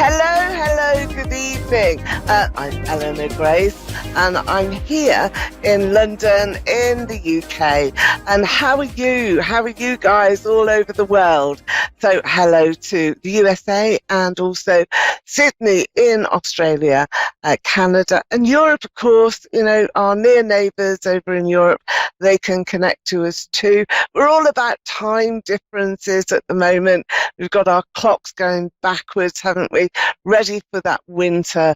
Hello, good evening. I'm Eleanor Grace, and I'm here in London, in the UK. And how are you? How are you guys all over the world? So hello to the USA and also Sydney in Australia, Canada and Europe, of course. You know, our near neighbours over in Europe, they can connect to us too. We're all about time differences at the moment. We've got our clocks going backwards, haven't we? Ready for that winter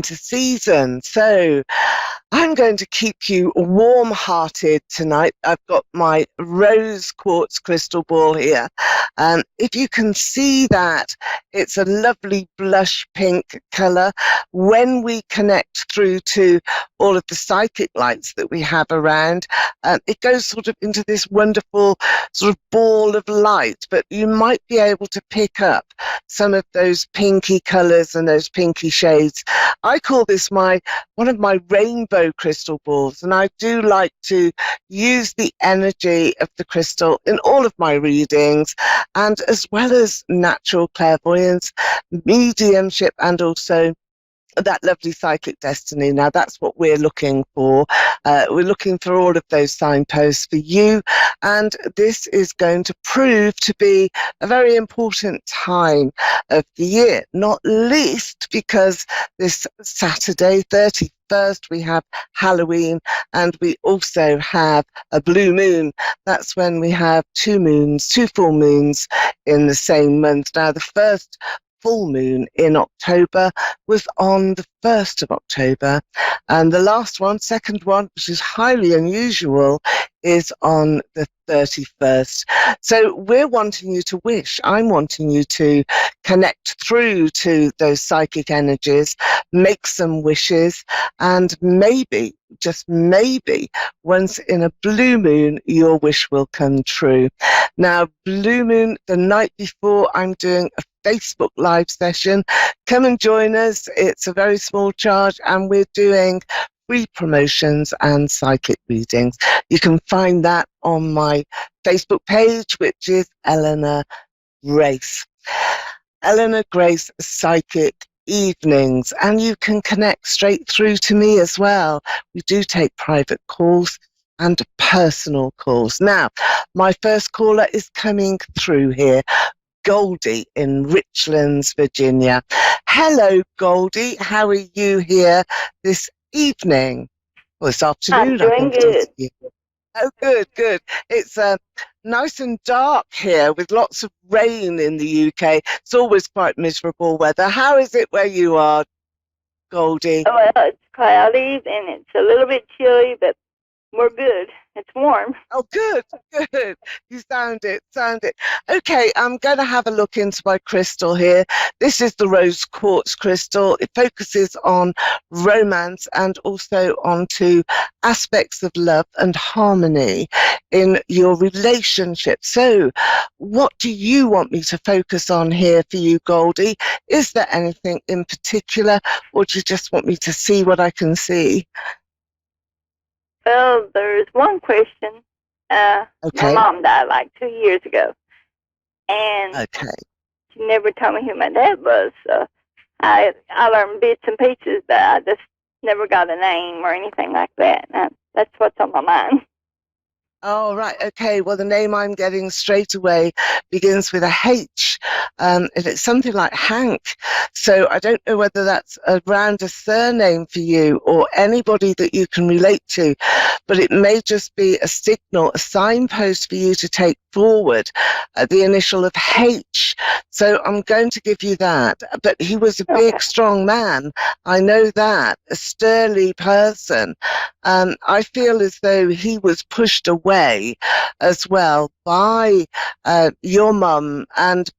season. So I'm going to keep you warm-hearted tonight. I've got my rose quartz crystal ball here. If you can see that, it's a lovely blush pink colour. When we connect through to all of the psychic lights that we have around, it goes sort of into this wonderful sort of ball of light, but you might be able to pick up some of those pinky colours and those pinky shades. I call this one of my rainbow crystal balls, and I do like to use the energy of the crystal in all of my readings, and as well as natural clairvoyance, mediumship, and also that lovely psychic destiny. Now that's what we're looking for. We're looking for all of those signposts for you, and this is going to prove to be a very important time of the year, not least because this Saturday 31st we have Halloween, and we also have a blue moon. That's when we have two full moons in the same month. Now the first full moon in October was on the 1st of October, and the last one, second one, which is highly unusual, is on the 31st. So we're wanting you to wish, I'm wanting you to connect through to those psychic energies, make some wishes, and maybe, just maybe, once in a blue moon, your wish will come true. Now, blue moon, the night before, I'm doing a Facebook live session. Come and join us. It's a very small charge, and we're doing free promotions and psychic readings. You can find that on my Facebook page, which is Eleanor Grace. Eleanor Grace Psychic Evenings, and you can connect straight through to me as well. We do take private calls and personal calls. Now, my first caller is coming through here. Goldie in Richlands, Virginia. Hello, Goldie. How are you here this evening? Well, this afternoon. I'm doing good. Oh, good. It's nice and dark here with lots of rain in the UK. It's always quite miserable weather. How is it where you are, Goldie? Well, it's cloudy and it's a little bit chilly, but we're good. It's warm. Oh, good. You sound it. Okay, I'm going to have a look into my crystal here. This is the rose quartz crystal. It focuses on romance and also onto aspects of love and harmony in your relationship. So what do you want me to focus on here for you, Goldie? Is there anything in particular, or do you just want me to see what I can see? Well, there's one question. Okay. My mom died like 2 years ago, and she never told me who my dad was. So I learned bits and pieces, but I just never got a name or anything like that. That's what's on my mind. Oh, right. Okay. Well, the name I'm getting straight away begins with a H. And it's something like Hank. So I don't know whether that's around a surname for you or anybody that you can relate to, but it may just be a signal, a signpost for you to take forward, the initial of H. So I'm going to give you that. But he was a big, strong man. I know that. A sturdy person. I feel as though he was pushed away as well by your mum, and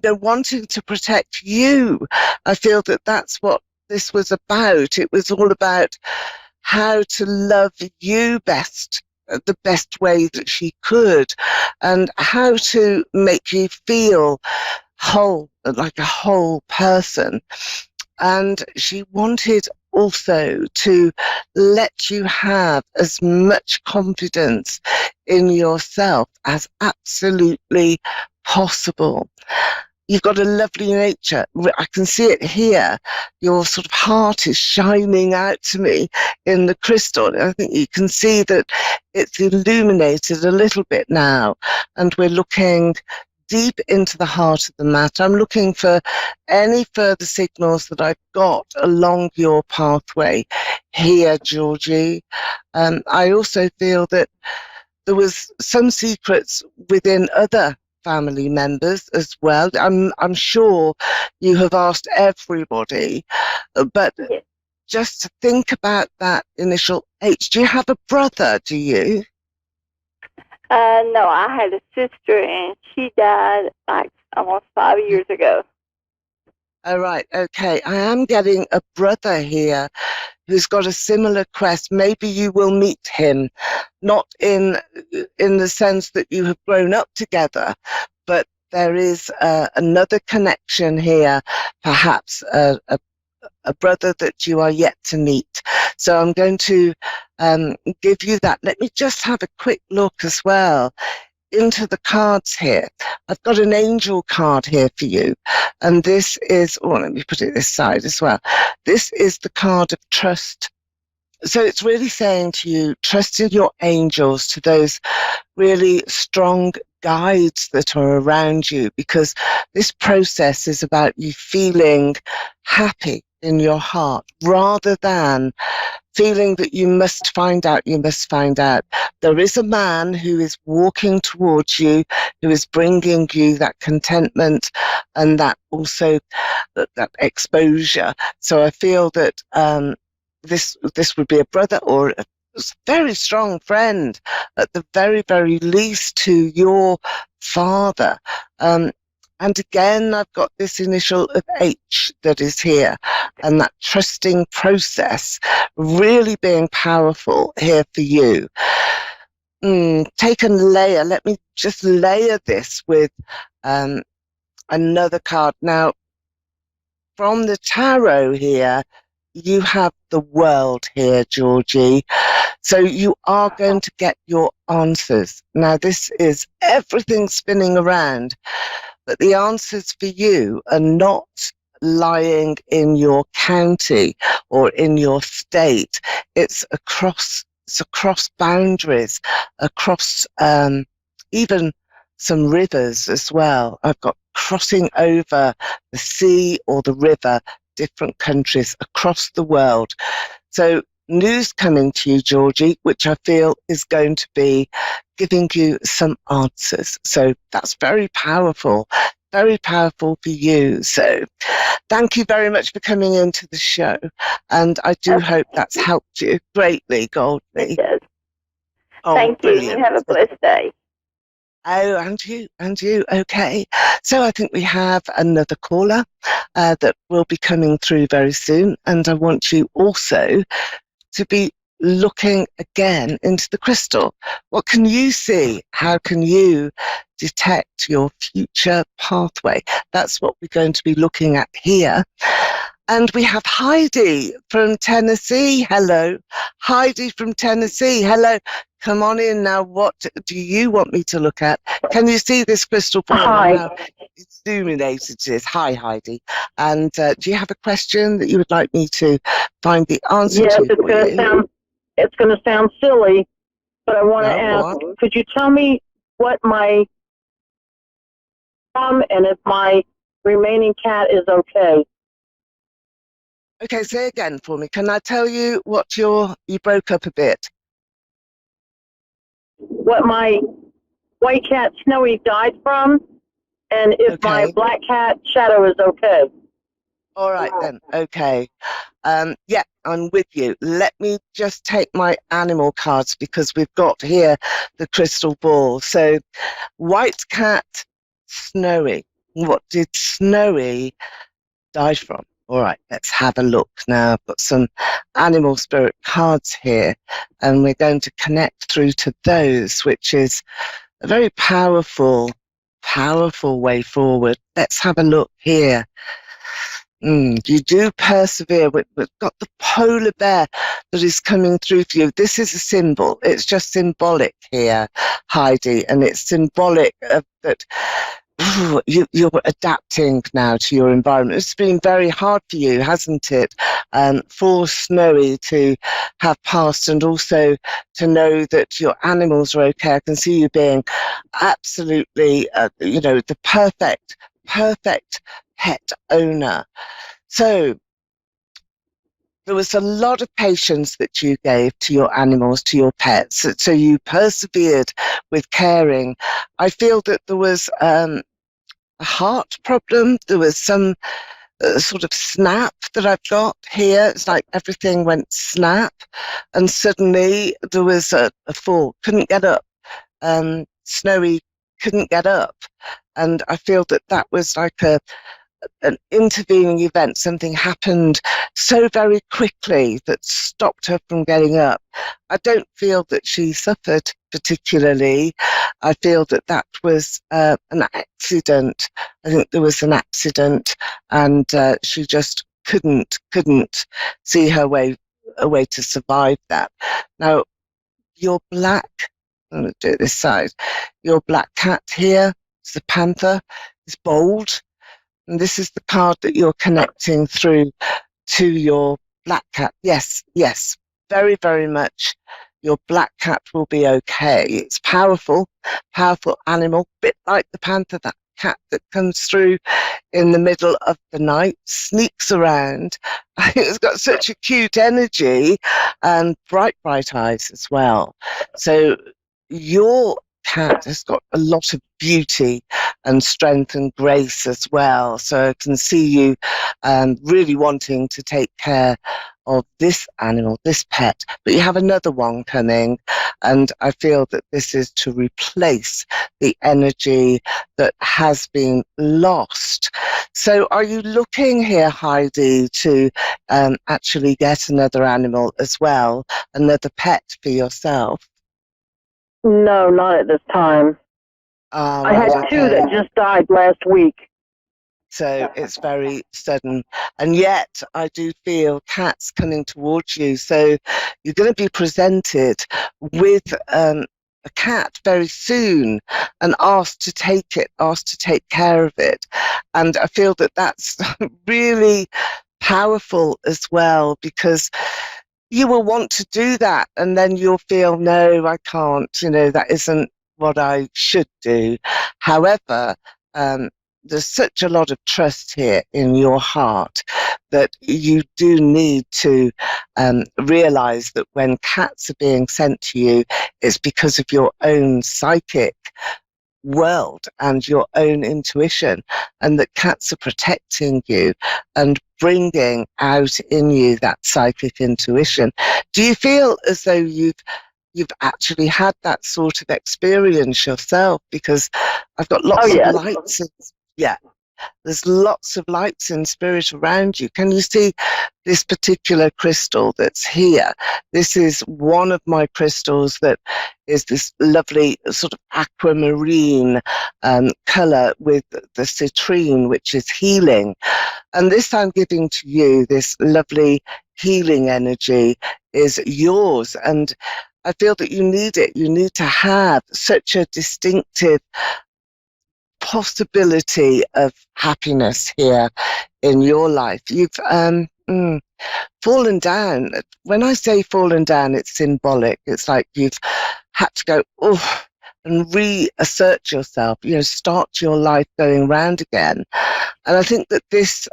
wanting to protect you. I feel that that's what this was about. It was all about how to love you best, the best way that she could, and how to make you feel whole, like a whole person. And she wanted also to let you have as much confidence in yourself as absolutely possible. you've got a lovely nature. I can see it here. Your sort of heart is shining out to me in the crystal. I think you can see that it's illuminated a little bit now, and we're looking deep into the heart of the matter. I'm looking for any further signals that I've got along your pathway here, Georgie. I also feel that there was some secrets within other family members as well. I'm sure you have asked everybody, but Yes. just to think about that initial H. Do you have a brother? Do you? No, I had a sister, and she died like almost 5 years ago. Oh, right. Okay. I am getting a brother here who's got a similar quest. Maybe you will meet him, not in the sense that you have grown up together, but there is another connection here, perhaps a brother that you are yet to meet. So I'm going to give you that. Let me just have a quick look as well into the cards here. I've got an angel card here for you. And this is, oh, let me put it this side as well. This is the card of trust. So it's really saying to you, trust in your angels, to those really strong guides that are around you, because this process is about you feeling happy in your heart rather than feeling that you must find out, you must find out. There is a man who is walking towards you, who is bringing you that contentment and that also that exposure. So I feel that this would be a brother or a very strong friend, at the very, very least, to your father. And again, I've got this initial of H that is here, and that trusting process really being powerful here for you. Take a layer. Let me just layer this with another card. Now, from the tarot here, you have the world here, Georgie. So you are going to get your answers. Now, this is everything spinning around, but the answers for you are not lying in your county or in your state. It's across boundaries, across even some rivers as well. I've got crossing over the sea or the river, different countries across the world. So news coming to you, Georgie, which I feel is going to be giving you some answers. So that's very powerful for you. So thank you very much for coming into the show. And I do hope that's helped you greatly, Goldie. It does. Oh, Thank brilliant. you. You have a blessed day. Oh, and you. Okay. So I think we have another caller that will be coming through very soon. And I want you also to be looking again into the crystal. What can you see? How can you detect your future pathway? That's what we're going to be looking at here. And we have Heidi from Tennessee. Hello. Heidi from Tennessee. Hello. Come on in now. What do you want me to look at? Can you see this crystal ball? Hi. How illuminated it is. Hi, Heidi. And do you have a question that you would like me to find the answer Yes, to for you? it's going to sound silly, but I want to No, ask, could you tell me what my and if my remaining cat is okay? Okay, say again for me. Can I tell you what you broke up a bit? What my white cat Snowy died from, and if my black cat Shadow is okay. All right then. Okay. Yeah, I'm with you. Let me just take my animal cards because we've got here the crystal ball. So, white cat, Snowy. What did Snowy die from? All right, let's have a look now. I've got some animal spirit cards here, and we're going to connect through to those, which is a very powerful way forward. Let's have a look here. You do persevere. We've got the polar bear that is coming through for you. This is a symbol. It's just symbolic here, Heidi, and it's symbolic of that you're adapting now to your environment. It's been very hard for you, hasn't it? For Snowy to have passed, and also to know that your animals are okay. I can see you being absolutely, the perfect pet owner. So there was a lot of patience that you gave to your animals, to your pets. So you persevered with caring. I feel that there was a heart problem. There was some sort of snap that I've got here. It's like everything went snap, and suddenly there was a fall. Couldn't get up. Snowy couldn't get up, and I feel that that was like an intervening event. Something happened so very quickly that stopped her from getting up. I don't feel that she suffered particularly. I feel that that was an accident. I think there was an accident, and she just couldn't see her way a way to survive that. Now, your black, I'm going to do it this side. Your black cat here is the panther. It's bold. And this is the card that you're connecting through to your black cat. Yes, yes, very, very much. Your black cat will be okay. It's powerful animal, bit like the panther, that cat that comes through in the middle of the night, sneaks around. It's got such a cute energy and bright eyes as well. So your cat has got a lot of beauty and strength and grace as well. So I can see you really wanting to take care of this animal, this pet, but you have another one coming, and I feel that this is to replace the energy that has been lost. So are you looking here, Heidi, to actually get another animal as well, another pet for yourself? No, not at this time. I had two that just died last week. So it's very sudden. And yet I do feel cats coming towards you. So you're going to be presented with a cat very soon and asked to take it, asked to take care of it. And I feel that that's really powerful as well, because you will want to do that, and then you'll feel, no, I can't, that isn't what I should do. However, there's such a lot of trust here in your heart that you do need to realize that when cats are being sent to you, it's because of your own psychic world and your own intuition, and that cats are protecting you and bringing out in you that psychic intuition. Do you feel as though you've actually had that sort of experience yourself? Because I've got lots of lights. Yeah, there's lots of lights in spirit around you. Can you see this particular crystal that's here? This is one of my crystals that is this lovely sort of aquamarine color with the citrine, which is healing. And this I'm giving to you, this lovely healing energy is yours. And I feel that you need it. You need to have such a distinctive possibility of happiness here in your life. You've fallen down. When I say fallen down, it's symbolic. It's like you've had to go and reassert yourself, start your life going round again. And I think that this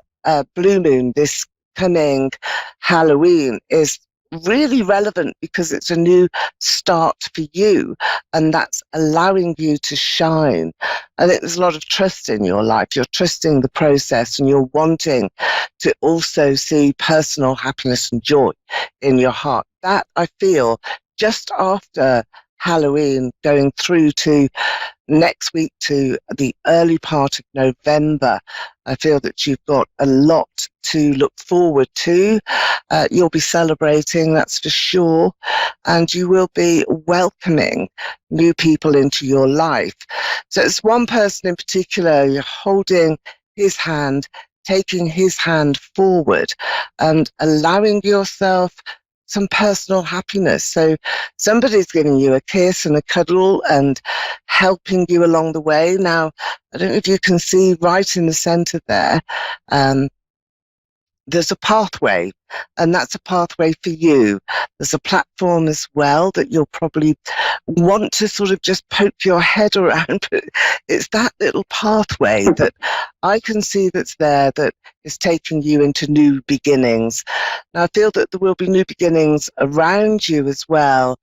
blue moon, this coming Halloween, is really relevant because it's a new start for you, and that's allowing you to shine. I think there's a lot of trust in your life. You're trusting the process, and you're wanting to also see personal happiness and joy in your heart. That I feel just after Halloween, going through to next week to the early part of November, I feel that you've got a lot to look forward to. You'll be celebrating, that's for sure, and you will be welcoming new people into your life. So it's one person in particular, you're holding his hand, taking his hand forward and allowing yourself some personal happiness. So somebody's giving you a kiss and a cuddle and helping you along the way. Now, I don't know if you can see right in the center there, there's a pathway, and that's a pathway for you. There's a platform as well that you'll probably want to sort of just poke your head around, but it's that little pathway that I can see that's there that is taking you into new beginnings. Now, I feel that there will be new beginnings around you as well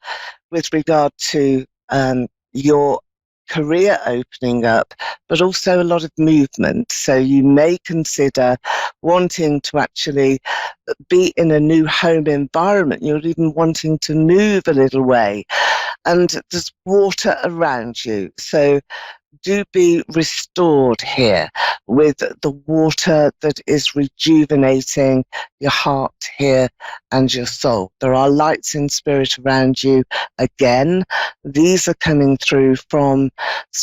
with regard to your career opening up, but also a lot of movement. So you may consider wanting to actually be in a new home environment. You're even wanting to move a little way. And there's water around you. So do be restored here with the water that is rejuvenating your heart here and your soul. There are lights in spirit around you. Again, these are coming through from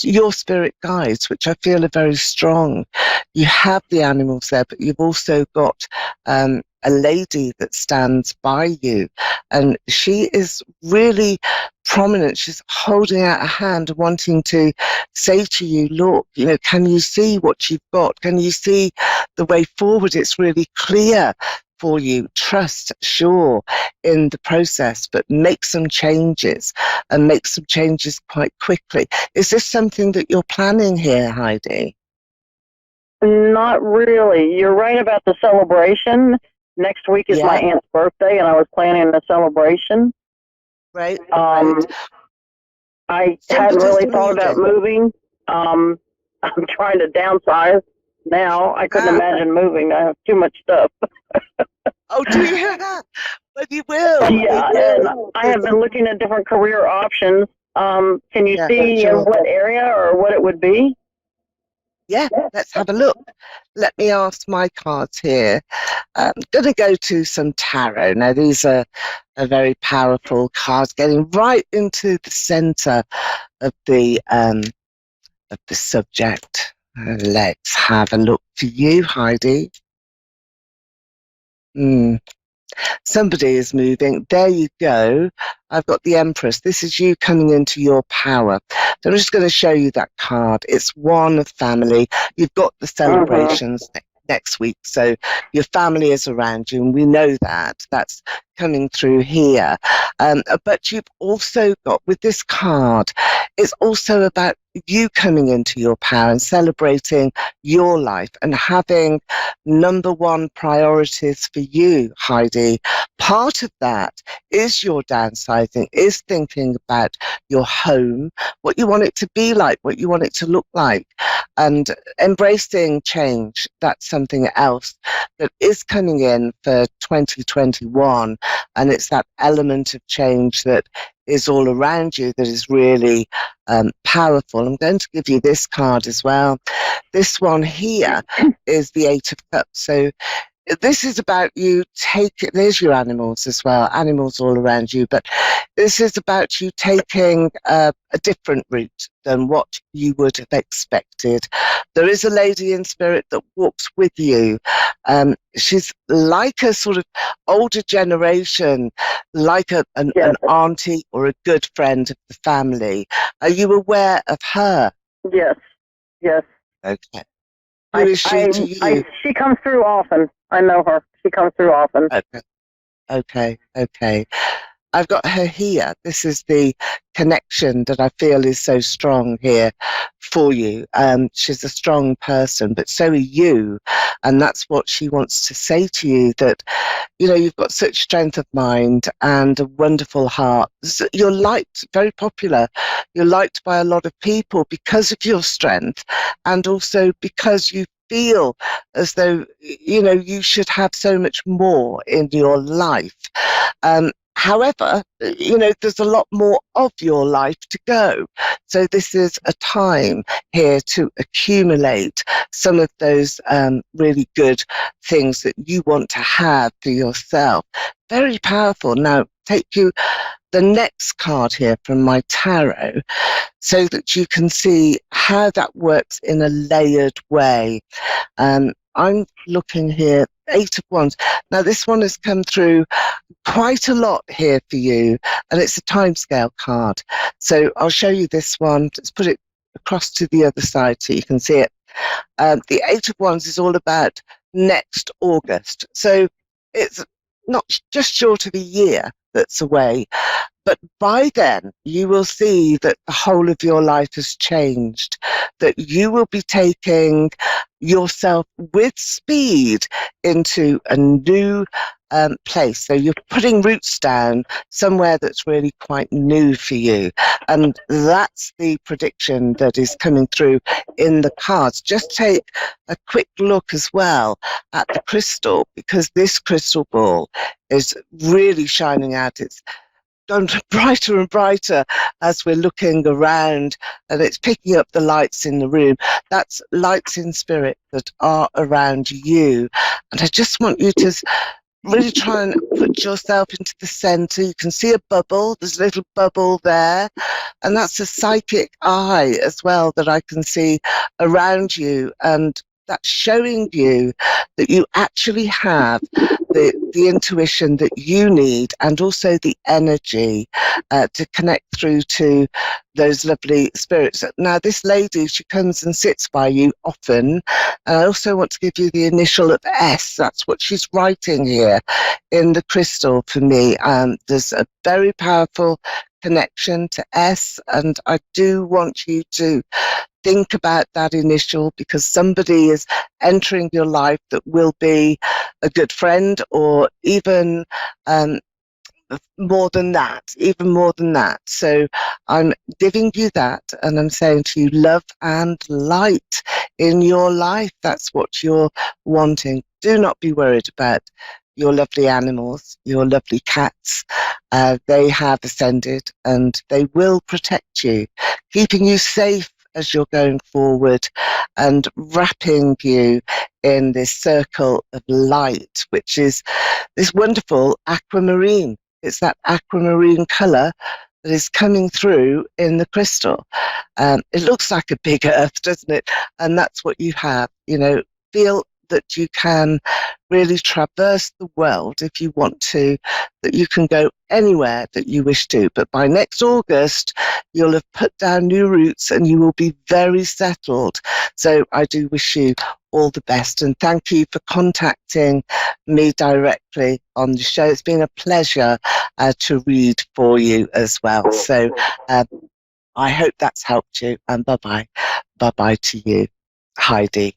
your spirit guides, which I feel are very strong. You have the animals there, but you've also got a lady that stands by you, and she is really prominent. She's holding out a hand, wanting to say to you, look, can you see what you've got? Can you see the way forward? It's really clear for you. Trust, sure, in the process, but make some changes, and make some changes quite quickly. Is this something that you're planning here, Heidi? Not really. You're right about the celebration. Next week is my aunt's birthday, and I was planning a celebration. Right. I hadn't really thought about moving. I'm trying to downsize now. I couldn't imagine moving. I have too much stuff. Oh, do you? But you will. Yeah, and I have been looking at different career options. Can you see in what area or what it would be? Yeah, let's have a look. Let me ask my cards here. I'm going to go to some tarot. Now, these are very powerful cards, getting right into the center of the subject. Let's have a look for you, Heidi. Somebody is moving. There you go. I've got the Empress. This is you coming into your power. So I'm just going to show you that card. It's one of family. You've got the celebrations next week, so your family is around you, and we know that. That's coming through here. But you've also got, with this card, it's also about you coming into your power and celebrating your life and having number one priorities for you, Heidi. Part of that is your downsizing, is thinking about your home, what you want it to be like, what you want it to look like, and embracing change. That's something else that is coming in for 2021, and it's that element of change that is all around you that is really powerful. I'm going to give you this card as well. This one here is the Eight of Cups. So this is about you there's your animals as well, animals all around you, but this is about you taking a different route than what you would have expected. There is a lady in spirit that walks with you. She's like a sort of older generation, like an auntie or a good friend of the family. Are you aware of her? Yes. Okay. Who is she to you? She comes through often. I know her. She comes through often. Okay. I've got her here. This is the connection that I feel is so strong here for you. She's a strong person, but so are you. And that's what she wants to say to you, that, you've got such strength of mind and a wonderful heart. You're liked, very popular. You're liked by a lot of people because of your strength, and also because you feel as though, you should have so much more in your life. However, there's a lot more of your life to go. So this is a time here to accumulate some of those really good things that you want to have for yourself. Very powerful. Now, take you the next card here from my tarot so that you can see how that works in a layered way. I'm looking here, 8 of Wands. Now, this one has come through quite a lot here for you, and it's a timescale card. So I'll show you this one. Let's put it across to the other side so you can see it. The 8 of Wands is all about next August. So it's not just short of a year that's away, but by then you will see that the whole of your life has changed, that you will be taking yourself with speed into a new place. So you're putting roots down somewhere that's really quite new for you. And that's the prediction that is coming through in the cards. Just take a quick look as well at the crystal, because this crystal ball is really shining out. It's gone brighter and brighter as we're looking around, and it's picking up the lights in the room. That's lights in spirit that are around you. And I just want you to really try and put yourself into the center. You can see a bubble. There's a little bubble there. And that's a psychic eye as well that I can see around you. And that's showing you that you actually have the intuition that you need, and also the energy to connect through to those lovely spirits. Now, this lady, she comes and sits by you often. And I also want to give you the initial of S. That's what she's writing here in the crystal for me. There's a very powerful connection to S, and I do want you to think about that initial, because somebody is entering your life that will be a good friend, or even more than that, even more than that. So I'm giving you that, and I'm saying to you, love and light in your life. That's what you're wanting. Do not be worried about your lovely animals, your lovely cats. They have ascended, and they will protect you, keeping you safe as you're going forward, and wrapping you in this circle of light, which is this wonderful aquamarine. It's that aquamarine colour that is coming through in the crystal. It looks like a big earth, doesn't it? And that's what you have. You know, feel that you can really traverse the world if you want to, that you can go anywhere that you wish to. But by next August, you'll have put down new roots and you will be very settled. So I do wish you all the best, and thank you for contacting me directly on the show. It's been a pleasure to read for you as well. So I hope that's helped you, and bye-bye. Bye-bye to you, Heidi.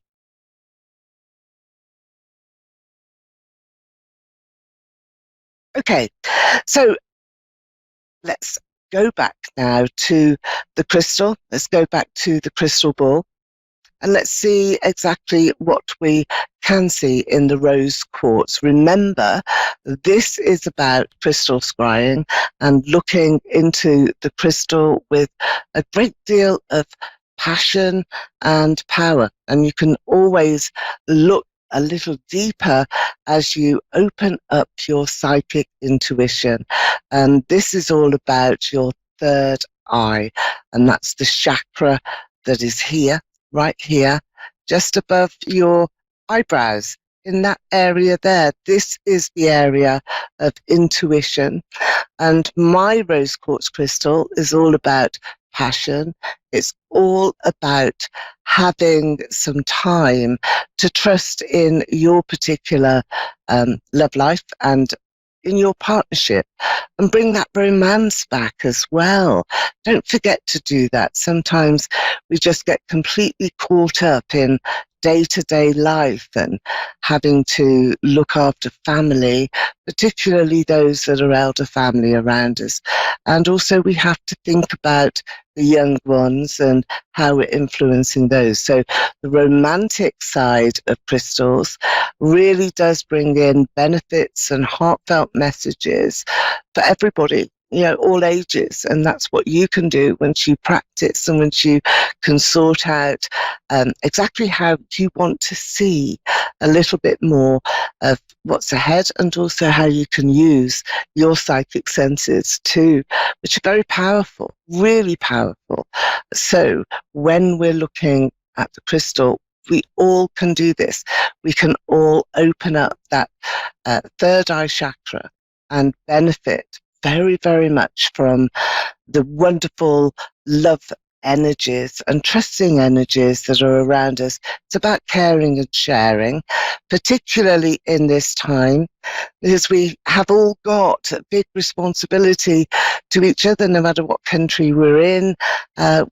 Okay, so let's go back now to the crystal. Let's go back to the crystal ball, and let's see exactly what we can see in the rose quartz. Remember, this is about crystal scrying and looking into the crystal with a great deal of passion and power. And you can always look a little deeper as you open up your psychic intuition. And this is all about your third eye, and that's the chakra that is here, right here, just above your eyebrows, in that area there. This is the area of intuition. And my rose quartz crystal is all about passion. It's all about having some time to trust in your particular love life and in your partnership, and bring that romance back as well. Don't forget to do that. Sometimes we just get completely caught up in day-to-day life and having to look after family, particularly those that are elder family around us. And also we have to think about the young ones and how we're influencing those. So the romantic side of crystals really does bring in benefits and heartfelt messages for everybody, you know, all ages. And that's what you can do once you practice and once you can sort out exactly how you want to see a little bit more of what's ahead, and also how you can use your psychic senses too, which are very powerful, really powerful. So when we're looking at the crystal, we all can do this. We can all open up that third eye chakra and benefit very, very much from the wonderful love energies and trusting energies that are around us. It's about caring and sharing, particularly in this time, because we have all got a big responsibility to each other, no matter what country we're in.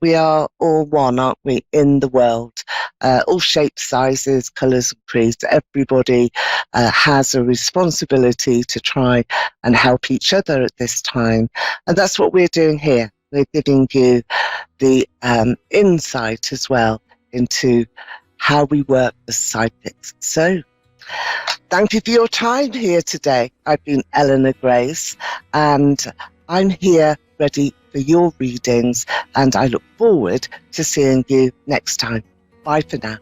We are all one, aren't we, in the world? All shapes, sizes, colours and creeds. Everybody has a responsibility to try and help each other at this time. And that's what we're doing here. We're giving you the insight as well into how we work as psychics. So, thank you for your time here today. I've been Eleanor Grace, and I'm here ready for your readings, and I look forward to seeing you next time. Bye for now.